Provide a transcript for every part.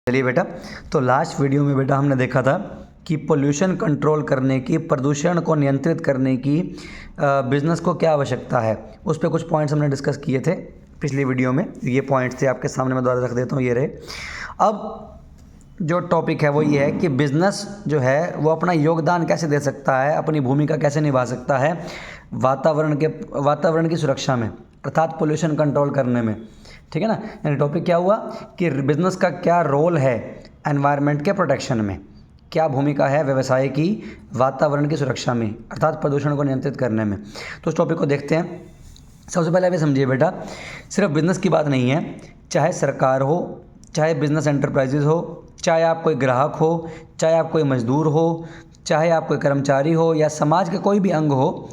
चलिए बेटा, तो लास्ट वीडियो में बेटा हमने देखा था कि पोल्यूशन कंट्रोल करने की, प्रदूषण को नियंत्रित करने की बिज़नेस को क्या आवश्यकता है। उस पर कुछ पॉइंट्स हमने डिस्कस किए थे पिछली वीडियो में। ये पॉइंट्स थे, आपके सामने मैं दोबारा रख देता हूँ, ये रहे। अब जो टॉपिक है वो ये है कि बिज़नेस जो है वो अपना योगदान कैसे दे सकता है, अपनी भूमिका कैसे निभा सकता है वातावरण की सुरक्षा में, अर्थात पोल्यूशन कंट्रोल करने में। ठीक है ना। यानी टॉपिक क्या हुआ कि बिज़नेस का क्या रोल है एनवायरनमेंट के प्रोटेक्शन में, क्या भूमिका है व्यवसाय की वातावरण की सुरक्षा में, अर्थात प्रदूषण को नियंत्रित करने में। तो उस टॉपिक को देखते हैं। सबसे पहले अभी समझिए बेटा, सिर्फ बिज़नेस की बात नहीं है। चाहे सरकार हो, चाहे बिज़नेस एंटरप्राइजेज हो, चाहे आप कोई ग्राहक हो, चाहे आप कोई मजदूर हो, चाहे आप कोई कर्मचारी हो, या समाज के कोई भी अंग हो,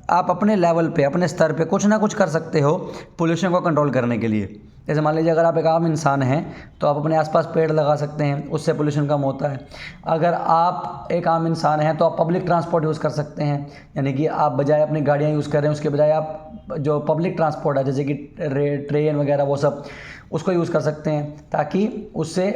आप अपने लेवल पे, अपने स्तर पे कुछ ना कुछ कर सकते हो पोल्यूशन को कंट्रोल करने के लिए। जैसे मान लीजिए, अगर आप एक आम इंसान हैं तो आप अपने आसपास पेड़ लगा सकते हैं, उससे पोल्यूशन कम होता है। अगर आप एक आम इंसान हैं तो आप पब्लिक ट्रांसपोर्ट यूज़ कर सकते हैं, यानी कि आप बजाय अपनी गाड़ियाँ यूज़ कर रहे हैं उसके बजाय आप जो पब्लिक ट्रांसपोर्ट है जैसे कि ट्रेन वगैरह वो सब, उसको यूज़ कर सकते हैं ताकि उससे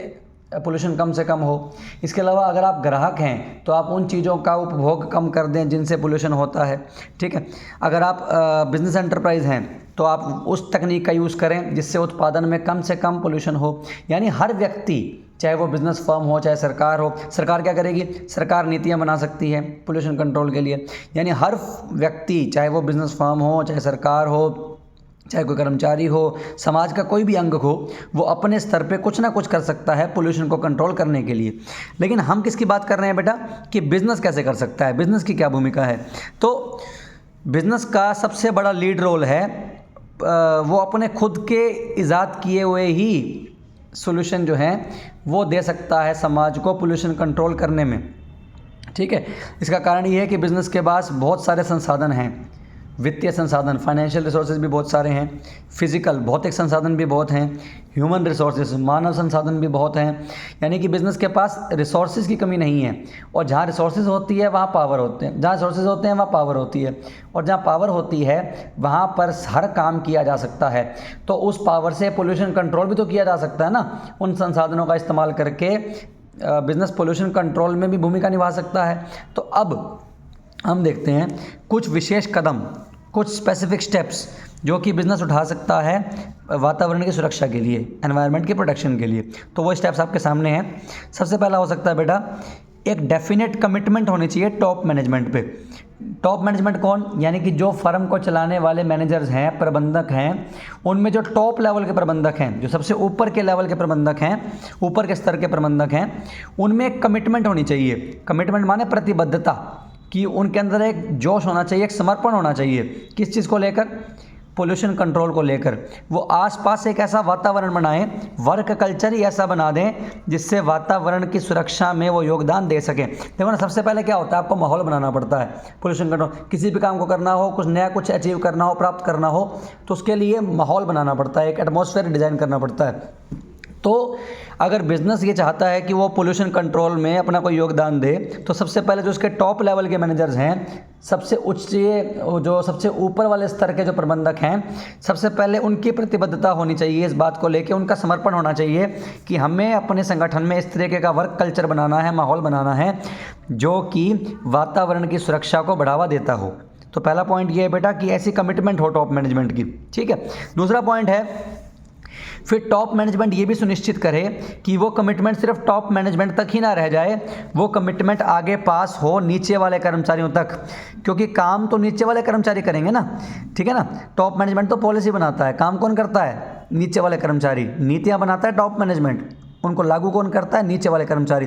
पोल्यूशन कम से कम हो। इसके अलावा अगर आप ग्राहक हैं तो आप उन चीज़ों का उपभोग कम कर दें जिनसे पोल्यूशन होता है। ठीक है। अगर आप बिज़नेस एंटरप्राइज हैं तो आप उस तकनीक का यूज़ करें जिससे उत्पादन में कम से कम पोल्यूशन हो। यानी हर व्यक्ति, चाहे वो बिज़नेस फर्म हो, चाहे सरकार हो, सरकार क्या करेगी? सरकार नीतियाँ बना सकती है पोल्यूशन कंट्रोल के लिए। यानी हर व्यक्ति, चाहे वो बिज़नेस फर्म हो, चाहे सरकार हो, चाहे कोई कर्मचारी हो, समाज का कोई भी अंग हो, वो अपने स्तर पे कुछ ना कुछ कर सकता है पोल्यूशन को कंट्रोल करने के लिए। लेकिन हम किसकी बात कर रहे हैं बेटा कि बिज़नेस कैसे कर सकता है, बिज़नेस की क्या भूमिका है। तो बिज़नेस का सबसे बड़ा लीड रोल है, वो अपने खुद के इजाद किए हुए ही सोल्यूशन जो हैं वो दे सकता है समाज को पोल्यूशन कंट्रोल करने में। ठीक है। इसका कारण ये है कि बिज़नेस के पास बहुत सारे संसाधन हैं, वित्तीय संसाधन, फाइनेंशियल रिसोर्सेज भी बहुत सारे हैं, फिजिकल भौतिक संसाधन भी बहुत हैं, ह्यूमन रिसोर्सेज मानव संसाधन भी बहुत हैं। यानी कि बिज़नेस के पास रिसोर्सेज की कमी नहीं है। और जहाँ रिसोर्सेज होती है वहाँ पावर होते हैं, जहाँ रिसोर्सेज होते हैं वहाँ पावर होती है, और जहाँ पावर होती है वहाँ पर हर काम किया जा सकता है। तो उस पावर से पोल्यूशन कंट्रोल भी तो किया जा सकता है ना। उन संसाधनों का इस्तेमाल करके बिज़नेस पोल्यूशन कंट्रोल में भी भूमिका निभा सकता है। तो अब हम देखते हैं कुछ विशेष कदम, कुछ स्पेसिफिक स्टेप्स जो कि बिज़नेस उठा सकता है वातावरण की सुरक्षा के लिए, एनवायरनमेंट की प्रोटेक्शन के लिए। तो वो स्टेप्स आपके सामने हैं। सबसे पहला हो सकता है बेटा, एक डेफिनेट कमिटमेंट होनी चाहिए टॉप मैनेजमेंट पे। टॉप मैनेजमेंट कौन? यानी कि जो फर्म को चलाने वाले मैनेजर्स हैं, प्रबंधक हैं, उनमें जो टॉप लेवल के प्रबंधक हैं, जो सबसे ऊपर के लेवल के प्रबंधक हैं, ऊपर के स्तर के प्रबंधक हैं, उनमें एक कमिटमेंट होनी चाहिए। कमिटमेंट माने प्रतिबद्धता, कि उनके अंदर एक जोश होना चाहिए, एक समर्पण होना चाहिए। किस चीज़ को लेकर? पोल्यूशन कंट्रोल को लेकर। वो आसपास एक ऐसा वातावरण बनाएं, वर्क कल्चर ही ऐसा बना दें जिससे वातावरण की सुरक्षा में वो योगदान दे सकें। देखो ना, सबसे पहले क्या होता है, आपको माहौल बनाना पड़ता है पोल्यूशन कंट्रोल। किसी भी काम को करना हो, कुछ नया कुछ अचीव करना हो, प्राप्त करना हो, तो उसके लिए माहौल बनाना पड़ता है, एक एटमॉस्फेयर डिज़ाइन करना पड़ता है। तो अगर बिज़नेस ये चाहता है कि वो पोल्यूशन कंट्रोल में अपना कोई योगदान दे, तो सबसे पहले जो उसके टॉप लेवल के मैनेजर्स हैं, सबसे उच्च, जो सबसे ऊपर वाले स्तर के जो प्रबंधक हैं, सबसे पहले उनकी प्रतिबद्धता होनी चाहिए इस बात को लेके, उनका समर्पण होना चाहिए कि हमें अपने संगठन में इस तरीके का वर्क कल्चर बनाना है, माहौल बनाना है जो कि वातावरण की सुरक्षा को बढ़ावा देता हो। तो पहला पॉइंट ये है बेटा कि ऐसी कमिटमेंट हो टॉप मैनेजमेंट की। ठीक है। दूसरा पॉइंट है, फिर टॉप मैनेजमेंट ये भी सुनिश्चित करे कि वो कमिटमेंट सिर्फ टॉप मैनेजमेंट तक ही ना रह जाए, वो कमिटमेंट आगे पास हो नीचे वाले कर्मचारियों तक, क्योंकि काम तो नीचे वाले कर्मचारी करेंगे ना। ठीक है ना। टॉप मैनेजमेंट तो पॉलिसी बनाता है, काम कौन करता है? नीचे वाले कर्मचारी। नीतियाँ बनाता है टॉप मैनेजमेंट, उनको लागू कौन करता है? नीचे वाले कर्मचारी।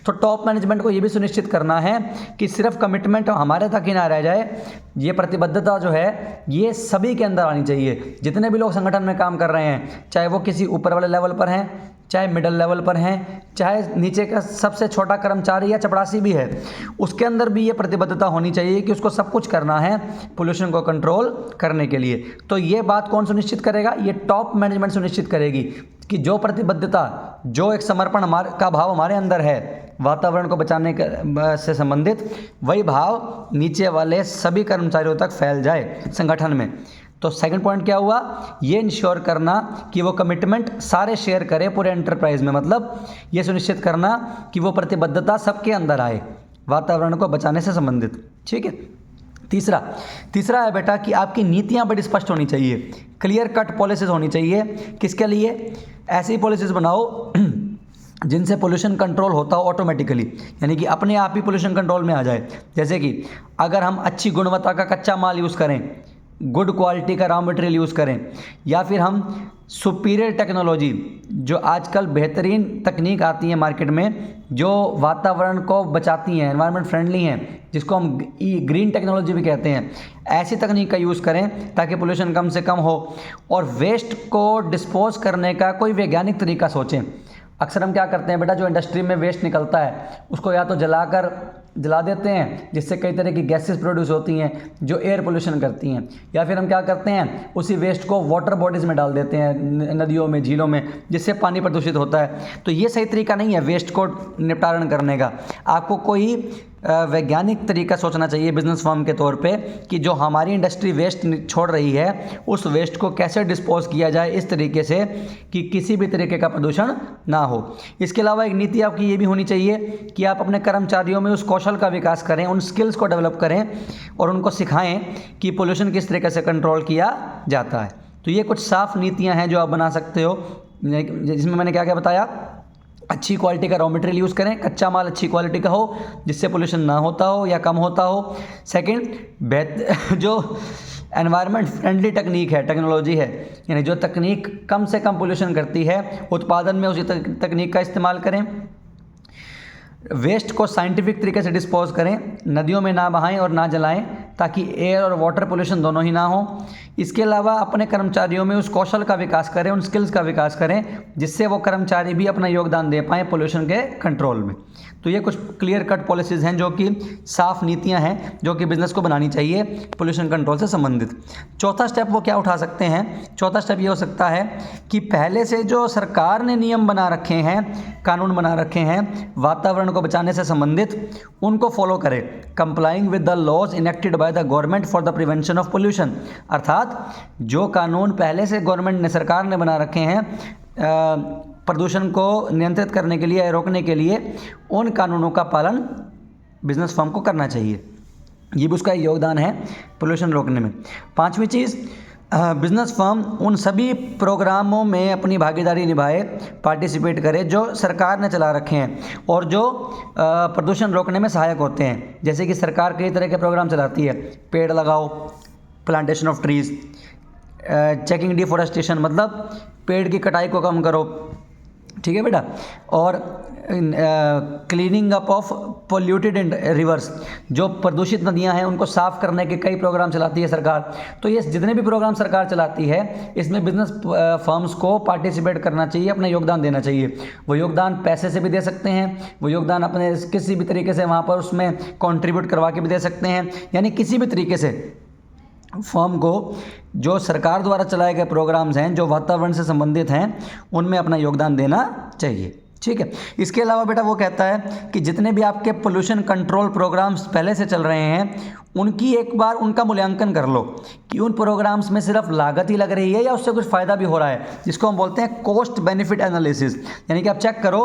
तो टॉप मैनेजमेंट को ये भी सुनिश्चित करना है कि सिर्फ कमिटमेंट हमारे तक ही ना रह जाए, ये प्रतिबद्धता जो है ये सभी के अंदर आनी चाहिए। जितने भी लोग संगठन में काम कर रहे हैं, चाहे वो किसी ऊपर वाले लेवल पर हैं, चाहे मिडिल लेवल पर हैं, चाहे नीचे का सबसे छोटा कर्मचारी या चपरासी भी है, उसके अंदर भी ये प्रतिबद्धता होनी चाहिए कि उसको सब कुछ करना है पोल्यूशन को कंट्रोल करने के लिए। तो ये बात कौन सुनिश्चित करेगा? ये टॉप मैनेजमेंट सुनिश्चित करेगी कि जो प्रतिबद्धता, जो एक समर्पण का भाव हमारे अंदर है वातावरण को बचाने से संबंधित, वही भाव नीचे वाले सभी कर्मचारियों तक फैल जाए संगठन में। तो सेकंड पॉइंट क्या हुआ, ये इंश्योर करना कि वो कमिटमेंट सारे शेयर करें पूरे एंटरप्राइज में, मतलब ये सुनिश्चित करना कि वो प्रतिबद्धता सबके अंदर आए वातावरण को बचाने से संबंधित। ठीक है। तीसरा है बेटा कि आपकी नीतियां बड़ी स्पष्ट होनी चाहिए, क्लियर कट पॉलिसीज होनी चाहिए। किसके लिए? ऐसी पॉलिसीज बनाओ जिनसे पोल्यूशन कंट्रोल होता हो ऑटोमेटिकली, यानी कि अपने आप ही पोल्यूशन कंट्रोल में आ जाए। जैसे कि अगर हम अच्छी गुणवत्ता का कच्चा माल यूज़ करें, गुड क्वालिटी का रॉ मटेरियल यूज़ करें, या फिर हम सुपीरियर टेक्नोलॉजी, जो आजकल बेहतरीन तकनीक आती है मार्केट में जो वातावरण को बचाती हैं, एनवायरनमेंट फ्रेंडली हैं, जिसको हम ग्रीन टेक्नोलॉजी भी कहते हैं, ऐसी तकनीक का यूज़ करें ताकि पोल्यूशन कम से कम हो। और वेस्ट को डिस्पोज करने का कोई वैज्ञानिक तरीका सोचें। अक्सर हम क्या करते हैं बेटा, जो इंडस्ट्री में वेस्ट निकलता है उसको या तो जला देते हैं, जिससे कई तरह की गैसेस प्रोड्यूस होती हैं जो एयर पोल्यूशन करती हैं, या फिर हम क्या करते हैं उसी वेस्ट को वाटर बॉडीज़ में डाल देते हैं, नदियों में, झीलों में, जिससे पानी प्रदूषित होता है। तो ये सही तरीका नहीं है वेस्ट को निपटारण करने का। आपको कोई वैज्ञानिक तरीका सोचना चाहिए बिजनेस फर्म के तौर पे कि जो हमारी इंडस्ट्री वेस्ट छोड़ रही है उस वेस्ट को कैसे डिस्पोज किया जाए इस तरीके से कि किसी भी तरीके का प्रदूषण ना हो। इसके अलावा एक नीति आपकी ये भी होनी चाहिए कि आप अपने कर्मचारियों में उस कौशल का विकास करें, उन स्किल्स को डेवलप करें और उनको सिखाएं कि पोल्यूशन किस तरीके से कंट्रोल किया जाता है। तो ये कुछ साफ नीतियाँ हैं जो आप बना सकते हो, जिसमें मैंने क्या क्या बताया। अच्छी क्वालिटी का रॉ मटेरियल यूज़ करें, कच्चा माल अच्छी क्वालिटी का हो जिससे पोल्यूशन ना होता हो या कम होता हो। सेकंड, जो एनवायरनमेंट फ्रेंडली टेक्निक है, टेक्नोलॉजी है, यानी जो तकनीक कम से कम पोल्यूशन करती है, उत्पादन में उसी तकनीक का इस्तेमाल करें। वेस्ट को साइंटिफिक तरीके से डिस्पोज करें, नदियों में ना बहाएं और ना जलाएं ताकि एयर और वाटर पोल्यूशन दोनों ही ना हो। इसके अलावा अपने कर्मचारियों में उस कौशल का विकास करें, उन स्किल्स का विकास करें जिससे वो कर्मचारी भी अपना योगदान दे पाएँ पोल्यूशन के कंट्रोल में। तो ये कुछ क्लियर कट पॉलिसीज़ हैं जो कि साफ नीतियां हैं जो कि बिज़नेस को बनानी चाहिए पोल्यूशन कंट्रोल से संबंधित। चौथा स्टेप वो क्या उठा सकते हैं? चौथा स्टेप ये हो सकता है कि पहले से जो सरकार ने नियम बना रखे हैं, कानून बना रखे हैं वातावरण को बचाने से संबंधित, उनको फॉलो करें। Complying with the laws enacted by the government for the prevention of pollution, अर्थात जो कानून पहले से गवर्नमेंट ने, सरकार ने बना रखे हैं प्रदूषण को नियंत्रित करने के लिए या रोकने के लिए, उन कानूनों का पालन बिजनेस फर्म को करना चाहिए। ये भी उसका योगदान है पोल्यूशन रोकने में। पांचवी चीज़, बिजनेस फर्म उन सभी प्रोग्रामों में अपनी भागीदारी निभाए, पार्टिसिपेट करे जो सरकार ने चला रखे हैं और जो प्रदूषण रोकने में सहायक होते हैं। जैसे कि सरकार कई तरह के प्रोग्राम चलाती है, पेड़ लगाओ, plantation of trees, checking deforestation, मतलब पेड़ की कटाई को कम करो, ठीक है बेटा, और cleaning up of polluted reverse, जो प्रदूषित नदियां हैं उनको साफ़ करने के कई प्रोग्राम चलाती है सरकार। तो ये जितने भी प्रोग्राम सरकार चलाती है इसमें बिजनेस फर्म्स को पार्टिसिपेट करना चाहिए, अपना योगदान देना चाहिए। वो योगदान पैसे से भी दे सकते हैं, वो योगदान अपने किसी भी तरीके से वहाँ पर उसमें कॉन्ट्रीब्यूट करवा के भी दे सकते हैं, यानी किसी भी तरीके से फर्म को जो सरकार द्वारा चलाए गए प्रोग्राम्स हैं जो वातावरण से संबंधित हैं उनमें अपना योगदान देना चाहिए। ठीक है। इसके अलावा बेटा वो कहता है कि जितने भी आपके पोल्यूशन कंट्रोल प्रोग्राम्स पहले से चल रहे हैं उनकी एक बार उनका मूल्यांकन कर लो कि उन प्रोग्राम्स में सिर्फ लागत ही लग रही है या उससे कुछ फ़ायदा भी हो रहा है, जिसको हम बोलते हैं कॉस्ट बेनिफिट एनालिसिस। यानी कि आप चेक करो,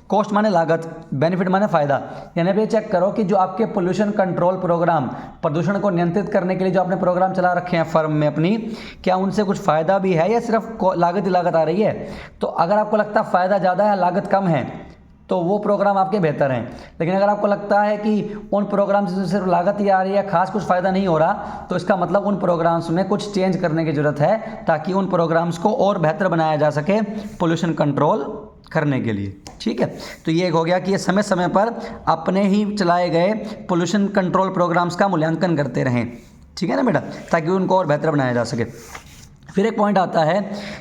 कॉस्ट माने लागत, बेनिफिट माने फ़ायदा, यानी आप ये चेक करो कि जो आपके पोल्यूशन कंट्रोल प्रोग्राम, प्रदूषण को नियंत्रित करने के लिए जो आपने प्रोग्राम चला रखे हैं फर्म में अपनी, क्या उनसे कुछ फ़ायदा भी है या सिर्फ लागत ही लागत आ रही है। तो अगर आपको लगता है फ़ायदा ज़्यादा है, लागत कम है, तो वो प्रोग्राम आपके बेहतर हैं। लेकिन अगर आपको लगता है कि उन प्रोग्राम से सिर्फ लागत ही आ रही है, खास कुछ फ़ायदा नहीं हो रहा, तो इसका मतलब उन प्रोग्राम्स में कुछ चेंज करने की ज़रूरत है ताकि उन प्रोग्राम्स को और बेहतर बनाया जा सके पोल्यूशन कंट्रोल करने के लिए। ठीक है। तो ये एक हो गया कि ये समय समय पर अपने ही चलाए गए पोल्यूशन कंट्रोल प्रोग्राम्स का मूल्यांकन करते रहें, ठीक है ना बेटा, ताकि उनको और बेहतर बनाया जा सके। फिर एक पॉइंट आता है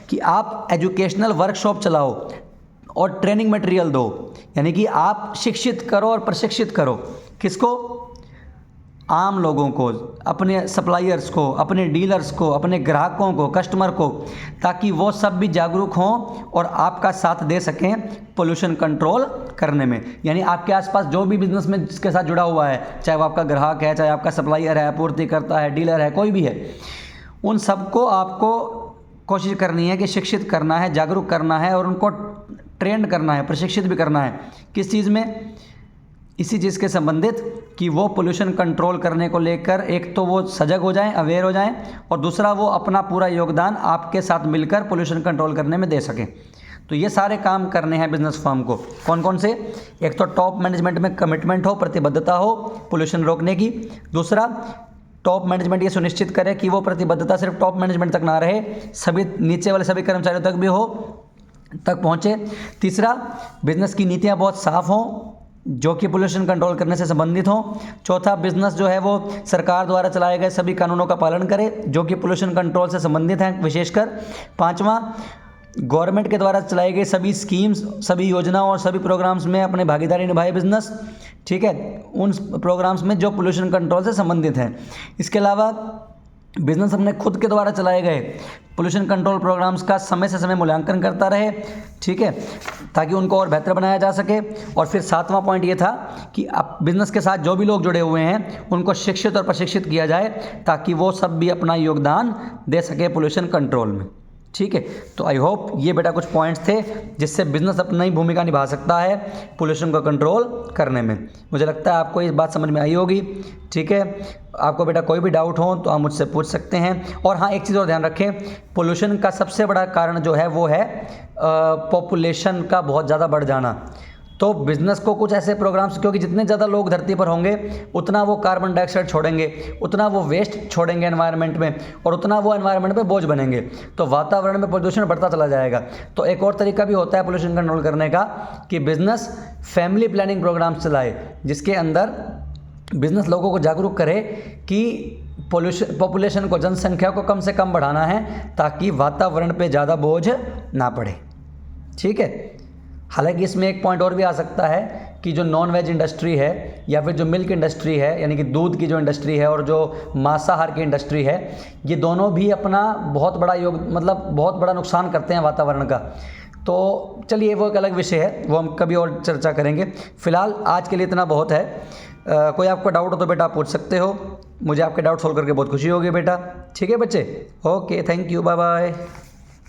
कि आप एजुकेशनल वर्कशॉप चलाओ और ट्रेनिंग मटेरियल दो, यानी कि आप शिक्षित करो और प्रशिक्षित करो। किसको? आम लोगों को, अपने सप्लायर्स को, अपने डीलर्स को, अपने ग्राहकों को, कस्टमर को, ताकि वो सब भी जागरूक हों और आपका साथ दे सकें पोल्यूशन कंट्रोल करने में। यानी आपके आसपास जो भी बिजनेस में जिसके साथ जुड़ा हुआ है, चाहे वो आपका ग्राहक है, चाहे आपका सप्लायर है, आपूर्तिकर्ता है, डीलर है, कोई भी है, उन सबको आपको कोशिश करनी है कि शिक्षित करना है, जागरूक करना है और उनको ट्रेंड करना है, प्रशिक्षित भी करना है। किस चीज़ में? इसी चीज़ के संबंधित कि वो पोल्यूशन कंट्रोल करने को लेकर एक तो वो सजग हो जाएं, अवेयर हो जाएं, और दूसरा वो अपना पूरा योगदान आपके साथ मिलकर पोल्यूशन कंट्रोल करने में दे सकें। तो ये सारे काम करने हैं बिजनेस फर्म को। कौन कौन से? एक तो टॉप मैनेजमेंट में कमिटमेंट हो, प्रतिबद्धता हो पोल्यूशन रोकने की। दूसरा, टॉप मैनेजमेंट ये सुनिश्चित करे कि वो प्रतिबद्धता सिर्फ टॉप मैनेजमेंट तक ना रहे, सभी नीचे वाले सभी कर्मचारियों तक भी तक पहुँचे। तीसरा, बिजनेस की नीतियाँ बहुत साफ़ हों जो कि पोल्यूशन कंट्रोल करने से संबंधित हों। चौथा, बिजनेस जो है वो सरकार द्वारा चलाए गए सभी कानूनों का पालन करे जो कि पोल्यूशन कंट्रोल से संबंधित हैं विशेषकर। पाँचवा, गवर्नमेंट के द्वारा चलाई गई सभी स्कीम्स, सभी योजनाओं और सभी प्रोग्राम्स में अपनी भागीदारी निभाए बिजनेस, ठीक है, उन प्रोग्राम्स में जो पोल्यूशन कंट्रोल से संबंधित हैं। इसके अलावा बिजनेस अपने खुद के द्वारा चलाए गए पोल्यूशन कंट्रोल प्रोग्राम्स का समय से समय मूल्यांकन करता रहे, ठीक है, ताकि उनको और बेहतर बनाया जा सके। और फिर सातवां पॉइंट ये था कि अब बिजनेस के साथ जो भी लोग जुड़े हुए हैं उनको शिक्षित और प्रशिक्षित किया जाए ताकि वो सब भी अपना योगदान दे सके पोल्यूशन कंट्रोल में, ठीक है। तो आई होप ये बेटा कुछ पॉइंट्स थे जिससे बिजनेस अपनी ही भूमिका निभा सकता है पोल्यूशन को कंट्रोल करने में। मुझे लगता है आपको ये बात समझ में आई होगी, ठीक है। आपको बेटा कोई भी डाउट हो तो आप मुझसे पूछ सकते हैं। और हाँ, एक चीज़ और ध्यान रखें, पोल्यूशन का सबसे बड़ा कारण जो है वो है पॉपुलेशन का बहुत ज़्यादा बढ़ जाना। तो बिज़नेस को कुछ ऐसे प्रोग्राम्स, क्योंकि जितने ज़्यादा लोग धरती पर होंगे उतना वो कार्बन डाइऑक्साइड छोड़ेंगे, उतना वो वेस्ट छोड़ेंगे एनवायरनमेंट में, और उतना वो एनवायरनमेंट पे बोझ बनेंगे, तो वातावरण में प्रदूषण बढ़ता चला जाएगा। तो एक और तरीका भी होता है पोल्यूशन कंट्रोल करने का कि बिज़नेस फैमिली प्लानिंग प्रोग्राम्स चलाए जिसके अंदर बिज़नेस लोगों को जागरूक करे कि पॉपुलेशन को, जनसंख्या को कम से कम बढ़ाना है ताकि वातावरण पे ज़्यादा बोझ ना पड़े, ठीक है। हालांकि इसमें एक पॉइंट और भी आ सकता है कि जो नॉन वेज इंडस्ट्री है या फिर जो मिल्क इंडस्ट्री है, यानी कि दूध की जो इंडस्ट्री है, और जो मांसाहार की इंडस्ट्री है, ये दोनों भी अपना बहुत बड़ा नुकसान करते हैं वातावरण का। तो चलिए वो एक अलग विषय है, वो हम कभी और चर्चा करेंगे। फ़िलहाल आज के लिए इतना बहुत है। कोई आपको डाउट हो तो बेटा आप पूछ सकते हो, मुझे आपके डाउट सोल्व करके बहुत खुशी होगी बेटा, ठीक है बच्चे। Okay, thank you, bye bye.